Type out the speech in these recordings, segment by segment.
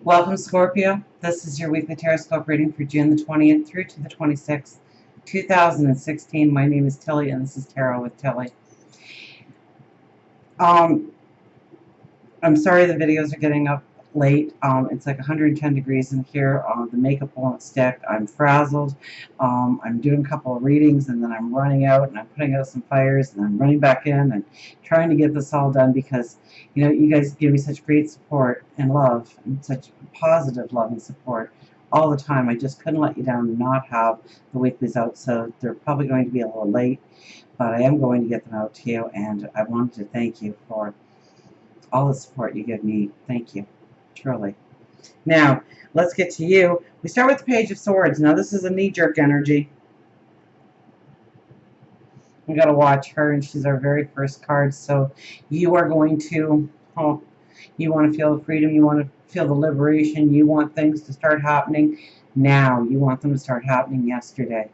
Welcome, Scorpio. This is your weekly Teroscope reading for June the 20th through to the 26th, 2016. My name is Tilly, and this is Tarot with Tilly. I'm sorry the videos are getting up late. It's like 110 degrees in here. The makeup won't stick. I'm frazzled. I'm doing a couple of readings, and then I'm running out, and I'm putting out some fires, and I'm running back in and trying to get this all done because, you know, you guys give me such great support and love, and such positive, loving support all the time. I just couldn't let you down and not have the weeklies out, so they're probably going to be a little late, but I am going to get them out to you, and I wanted to thank you for all the support you give me. Thank you. Truly. Now, let's get to you. We start with the Page of Swords. Now, this is a knee-jerk energy. We got to watch her, and she's our very first card. So, you are going to, you want to feel the freedom. You want to feel the liberation. You want things to start happening now. You want them to start happening yesterday.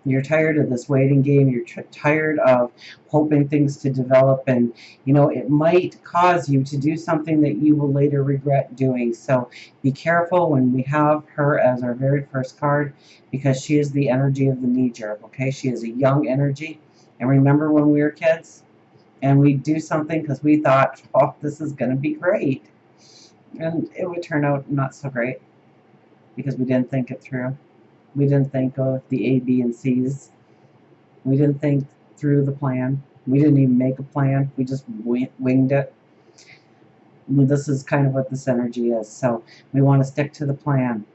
You're tired of this waiting game. You're tired of hoping things to develop, and you know it might cause you to do something that you will later regret doing. So be careful when we have her as our very first card, because she is the energy of the knee-jerk. Okay, she is a young energy, and remember when we were kids and we'd do something because we thought, oh, this is going to be great, and it would turn out not so great because we didn't think it through. We didn't think of the A, B, and C's. We didn't think through the plan. We didn't even make a plan. We just winged it. And this is kind of what this energy is. So we want to stick to the plan.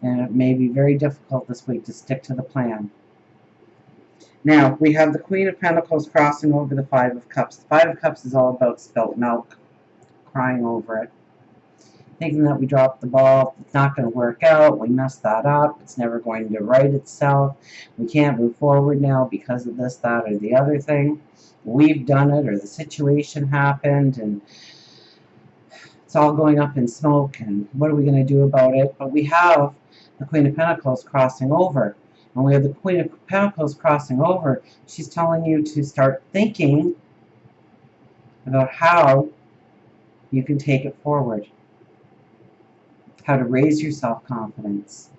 And it may be very difficult this week to stick to the plan. Now, we have the Queen of Pentacles crossing over the Five of Cups. The Five of Cups is all about spilt milk, crying over it, thinking that we dropped the ball, it's not going to work out, we messed that up, it's never going to right itself, we can't move forward now because of this, that, or the other thing. We've done it, or the situation happened, and it's all going up in smoke, and what are we going to do about it? But we have the Queen of Pentacles crossing over. When we have the Queen of Pentacles crossing over, she's telling you to start thinking about how you can take it forward. How to raise your self-confidence.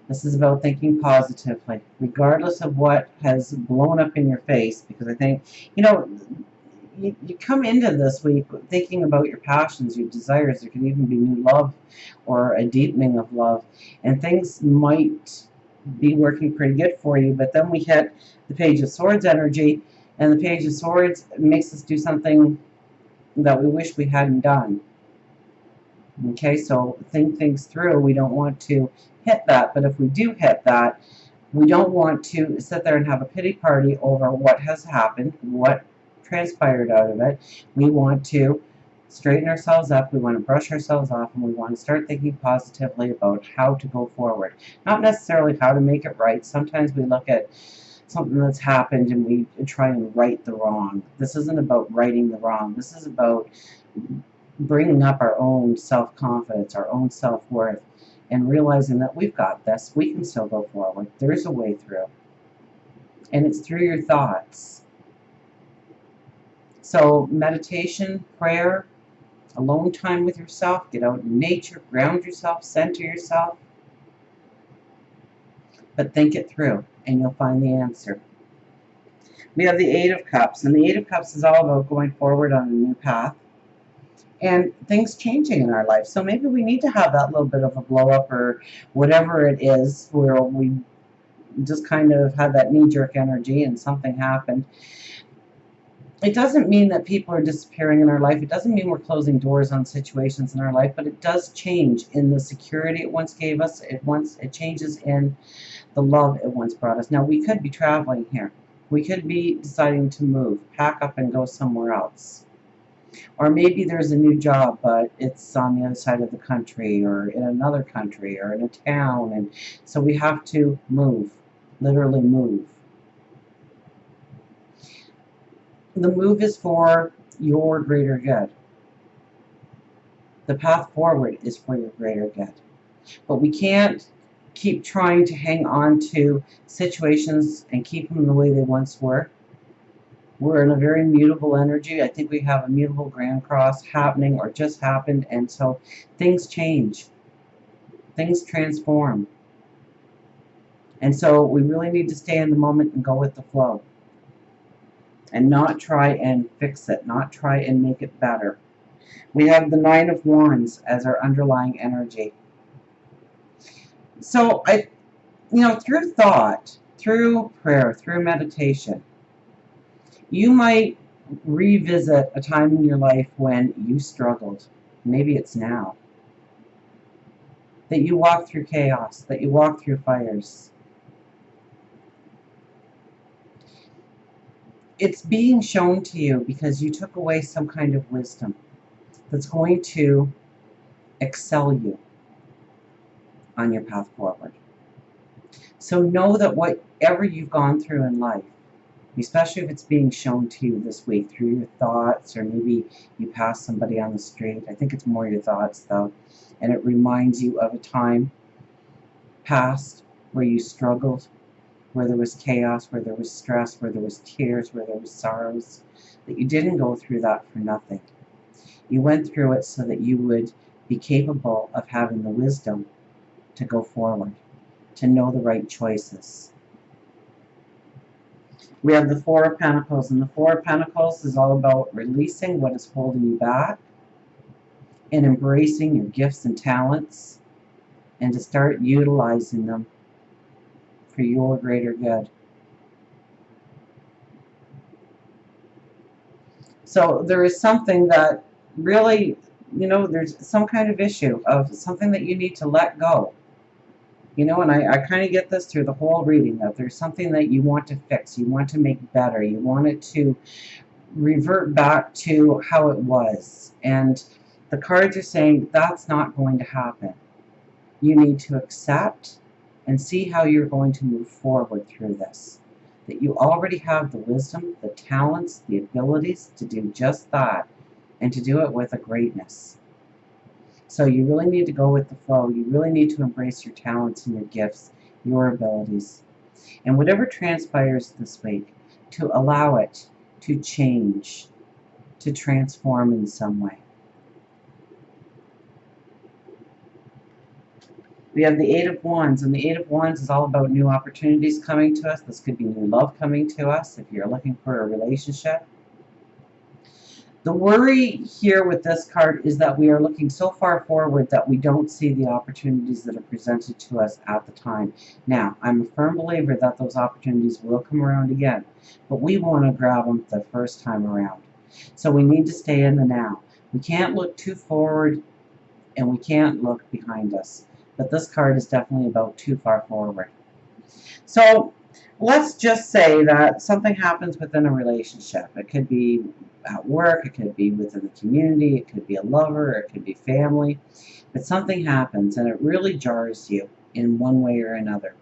This is about thinking positively, regardless of what has blown up in your face, because I think, you know, you come into this week thinking about your passions, your desires. There can even be new love or a deepening of love, and things might be working pretty good for you, but then we hit the Page of Swords energy, and the Page of Swords makes us do something that we wish we hadn't done. Okay, so think things through. We don't want to hit that, but if we do hit that, we don't want to sit there and have a pity party over what has happened, what transpired out of it. We want to straighten ourselves up, we want to brush ourselves off, and we want to start thinking positively about how to go forward. Not necessarily how to make it right. Sometimes we look at something that's happened and we try and right the wrong. This isn't about righting the wrong. This is about bringing up our own self-confidence, our own self-worth, and realizing that we've got this. We can still go forward. There's a way through. And it's through your thoughts. So meditation, prayer, alone time with yourself, get out in nature, ground yourself, center yourself. But think it through, and you'll find the answer. We have the Eight of Cups, and the Eight of Cups is all about going forward on a new path and things changing in our life. So maybe we need to have that little bit of a blow up or whatever it is, where we just kind of had that knee-jerk energy and something happened. It doesn't mean that people are disappearing in our life. It doesn't mean we're closing doors on situations in our life, but it does change in the security it once gave us. It changes in the love it once brought us. Now, we could be traveling here. We could be deciding to move, pack up and go somewhere else. Or maybe there's a new job, but it's on the other side of the country, or in another country, or in a town, and so we have to move, literally move. The move is for your greater good. The path forward is for your greater good. But we can't keep trying to hang on to situations and keep them the way they once were. We're in a very mutable energy. I think we have a mutable Grand Cross happening or just happened, and so things change. Things transform. And so we really need to stay in the moment and go with the flow. And not try and fix it, not try and make it better. We have the Nine of Wands as our underlying energy. So through thought, through prayer, through meditation, you might revisit a time in your life when you struggled. Maybe it's now. That you walked through chaos, that you walked through fires. It's being shown to you because you took away some kind of wisdom that's going to excel you on your path forward. So know that whatever you've gone through in life, especially if it's being shown to you this week through your thoughts, or maybe you pass somebody on the street. I think it's more your thoughts though, and it reminds you of a time past where you struggled, where there was chaos, where there was stress, where there was tears, where there was sorrows, that you didn't go through that for nothing. You went through it so that you would be capable of having the wisdom to go forward, to know the right choices. We have the Four of Pentacles, and the Four of Pentacles is all about releasing what is holding you back and embracing your gifts and talents and to start utilizing them for your greater good. So there is something that really, there's some kind of issue of something that you need to let go. And I kind of get this through the whole reading, that there's something that you want to fix, you want to make better, you want it to revert back to how it was. And the cards are saying that's not going to happen. You need to accept and see how you're going to move forward through this. That you already have the wisdom, the talents, the abilities to do just that, and to do it with a greatness. So you really need to go with the flow. You really need to embrace your talents and your gifts, your abilities. And whatever transpires this week, to allow it to change, to transform in some way. We have the Eight of Wands, and the Eight of Wands is all about new opportunities coming to us. This could be new love coming to us if you're looking for a relationship. The worry here with this card is that we are looking so far forward that we don't see the opportunities that are presented to us at the time. Now, I'm a firm believer that those opportunities will come around again, but we want to grab them the first time around. So we need to stay in the now. We can't look too forward, and we can't look behind us. But this card is definitely about too far forward. So let's just say that something happens within a relationship. It could be at work, it could be within the community, it could be a lover, it could be family. But something happens and it really jars you in one way or another.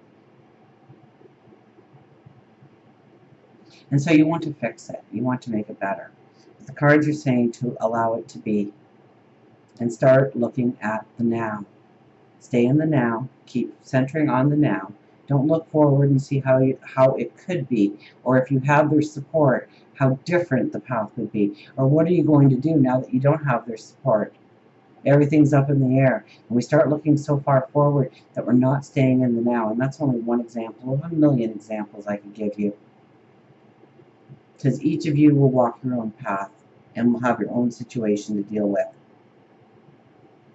And so you want to fix it. You want to make it better. But the cards are saying to allow it to be and start looking at the now. Stay in the now. Keep centering on the now. Don't look forward and see how it could be, or if you have their support, how different the path would be, or what are you going to do now that you don't have their support. Everything's up in the air, and we start looking so far forward that we're not staying in the now. And that's only one example of a million examples I could give you, because each of you will walk your own path and will have your own situation to deal with.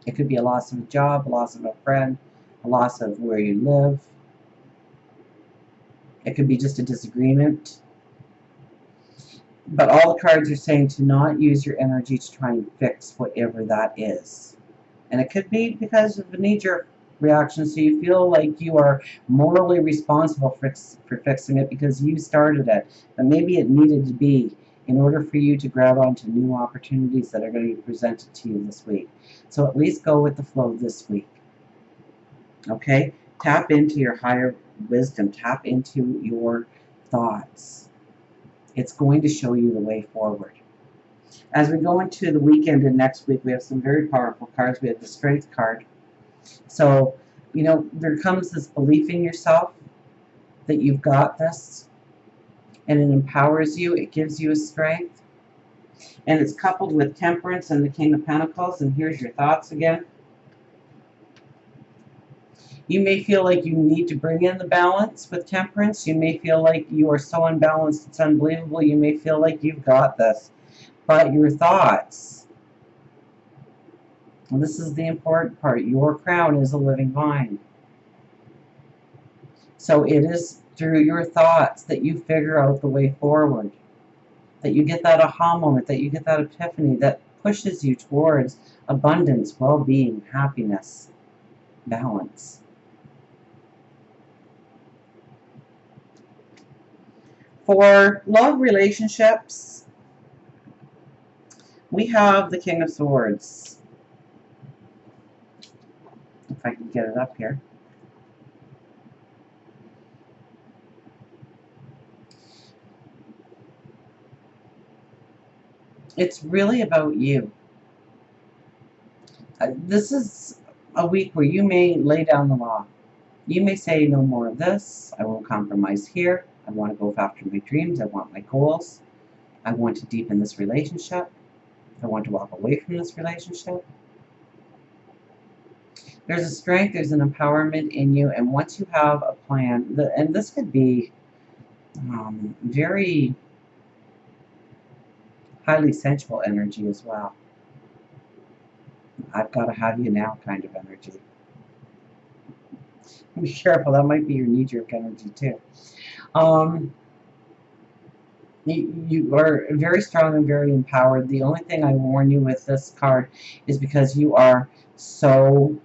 It could be a loss of a job, a loss of a friend, a loss of where you live. It could be just a disagreement. But all the cards are saying to not use your energy to try and fix whatever that is. And it could be because of a knee-jerk reaction, so you feel like you are morally responsible for fixing it because you started it. But maybe it needed to be in order for you to grab onto new opportunities that are going to be presented to you this week. So at least go with the flow this week. Okay? Tap into your higher wisdom. Tap into your thoughts. It's going to show you the way forward. As we go into the weekend and next week, we have some very powerful cards. We have the Strength card. So, there comes this belief in yourself that you've got this. and it empowers you. It gives you a strength. And it's coupled with Temperance and the King of Pentacles. And here's your thoughts again. You may feel like you need to bring in the balance with Temperance. You may feel like you are so unbalanced, it's unbelievable. You may feel like you've got this. But your thoughts, and this is the important part, your crown is a living mind. So it is through your thoughts that you figure out the way forward, that you get that aha moment, that you get that epiphany that pushes you towards abundance, well-being, happiness, balance. For love relationships, we have the King of Swords. If I can get it up here. It's really about you. This is a week where you may lay down the law. You may say, no more of this. I won't compromise here. I want to go after my dreams. I want my goals. I want to deepen this relationship. I want to walk away from this relationship. There's a strength, there's an empowerment in you, and once you have a plan, and this could be very highly sensual energy as well. I've got to have you now kind of energy. Be careful, that might be your knee-jerk energy too. You are very strong and very empowered. The only thing I warn you with this card is because you are so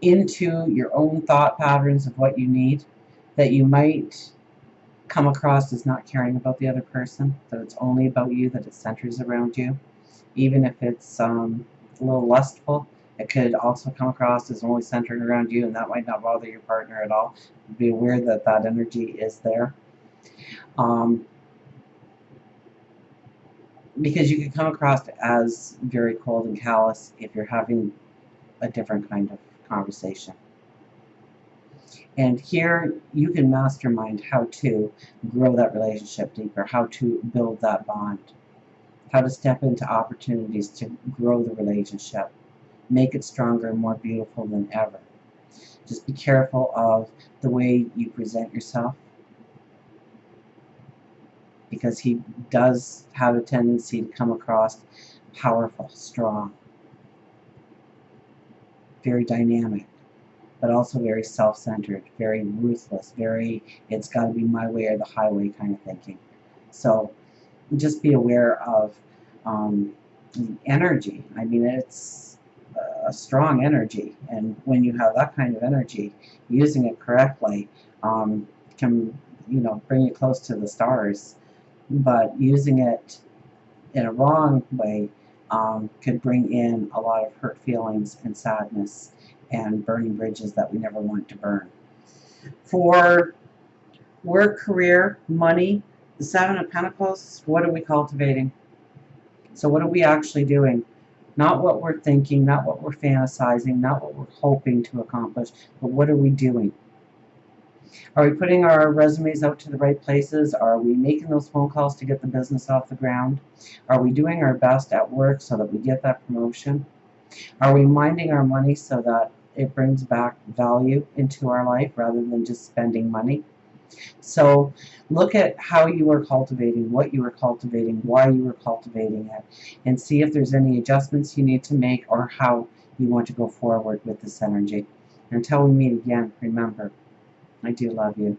into your own thought patterns of what you need, that you might come across as not caring about the other person, that it's only about you, that it centers around you. Even if it's a little lustful, it could also come across as only centered around you, and that might not bother your partner at all. Be aware that that energy is there. Because you can come across as very cold and callous if you're having a different kind of conversation. And here you can mastermind how to grow that relationship deeper, how to build that bond, how to step into opportunities to grow the relationship, make it stronger and more beautiful than ever. Just be careful of the way you present yourself, because he does have a tendency to come across powerful, strong, very dynamic, but also very self-centered, very ruthless, very it's got to be my way or the highway kind of thinking. So just be aware of energy. I mean, it's a strong energy, and when you have that kind of energy, using it correctly can, you know, bring you close to the stars. But using it in a wrong way could bring in a lot of hurt feelings and sadness and burning bridges that we never want to burn. For work, career, money, the Seven of Pentacles, what are we cultivating? So what are we actually doing? Not what we're thinking, not what we're fantasizing, not what we're hoping to accomplish, but what are we doing? Are we putting our resumes out to the right places? Are we making those phone calls to get the business off the ground? Are we doing our best at work so that we get that promotion? Are we minding our money so that it brings back value into our life rather than just spending money? So look at how you are cultivating, what you are cultivating, why you are cultivating it, and see if there's any adjustments you need to make or how you want to go forward with this energy. Until we meet again, remember, I do love you.